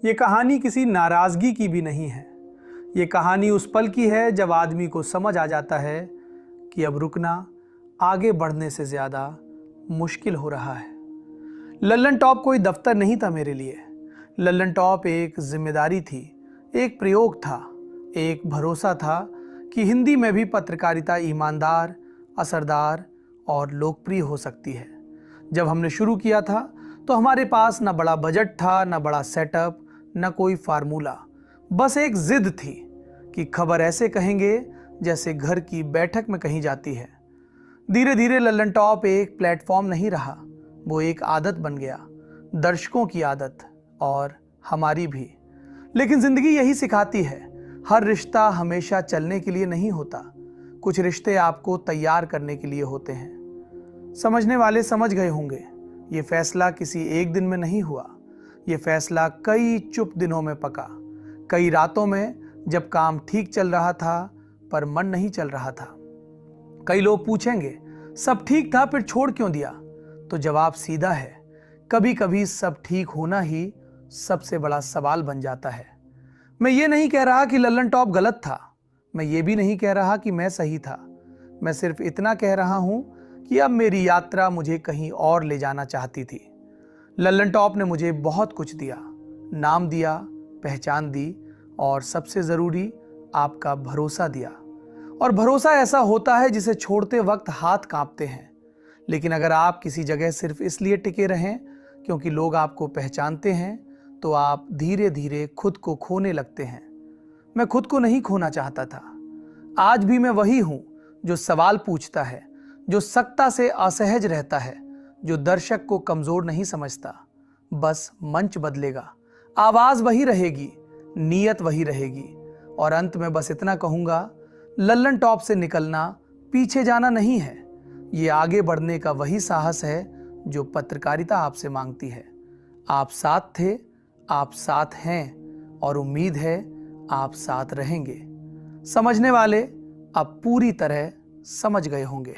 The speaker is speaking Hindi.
ये कहानी किसी नाराज़गी की भी नहीं है। ये कहानी उस पल की है जब आदमी को समझ आ जाता है कि अब रुकना आगे बढ़ने से ज़्यादा मुश्किल हो रहा है। लल्लन टॉप कोई दफ्तर नहीं था मेरे लिए। लल्लन टॉप एक जिम्मेदारी थी, एक प्रयोग था, एक भरोसा था कि हिंदी में भी पत्रकारिता ईमानदार, असरदार और लोकप्रिय हो सकती है। जब हमने शुरू किया था तो हमारे पास न बड़ा बजट था, न बड़ा सेटअप, न कोई फार्मूला। बस एक जिद थी कि खबर ऐसे कहेंगे जैसे घर की बैठक में कही जाती है। धीरे धीरे लल्लन टॉप एक प्लेटफॉर्म नहीं रहा, वो एक आदत बन गया, दर्शकों की आदत और हमारी भी। लेकिन जिंदगी यही सिखाती है, हर रिश्ता हमेशा चलने के लिए नहीं होता। कुछ रिश्ते आपको तैयार करने के लिए होते हैं। समझने वाले समझ गए होंगे, ये फैसला किसी एक दिन में नहीं हुआ। ये फैसला कई चुप दिनों में पका, कई रातों में जब काम ठीक चल रहा था पर मन नहीं चल रहा था। कई लोग पूछेंगे सब ठीक था फिर छोड़ क्यों दिया? तो जवाब सीधा है, कभी कभी सब ठीक होना ही सबसे बड़ा सवाल बन जाता है। मैं ये नहीं कह रहा कि लल्लन टॉप गलत था, मैं ये भी नहीं कह रहा कि मैं सही था। मैं सिर्फ इतना कह रहा हूं कि अब मेरी यात्रा मुझे कहीं और ले जाना चाहती थी। लल्लन टॉप ने मुझे बहुत कुछ दिया, नाम दिया, पहचान दी और सबसे ज़रूरी आपका भरोसा दिया। और भरोसा ऐसा होता है जिसे छोड़ते वक्त हाथ कांपते हैं, लेकिन अगर आप किसी जगह सिर्फ इसलिए टिके रहें क्योंकि लोग आपको पहचानते हैं तो आप धीरे धीरे खुद को खोने लगते हैं। मैं खुद को नहीं खोना चाहता था। आज भी मैं वही हूं जो सवाल पूछता है, जो सत्ता से असहज रहता है, जो दर्शक को कमजोर नहीं समझता। बस मंच बदलेगा, आवाज वही रहेगी, नीयत वही रहेगी। और अंत में बस इतना कहूंगा, लल्लन टॉप से निकलना पीछे जाना नहीं है, ये आगे बढ़ने का वही साहस है जो पत्रकारिता आपसे मांगती है। आप साथ थे, आप साथ हैं और उम्मीद है आप साथ रहेंगे। समझने वाले अब पूरी तरह समझ गए होंगे।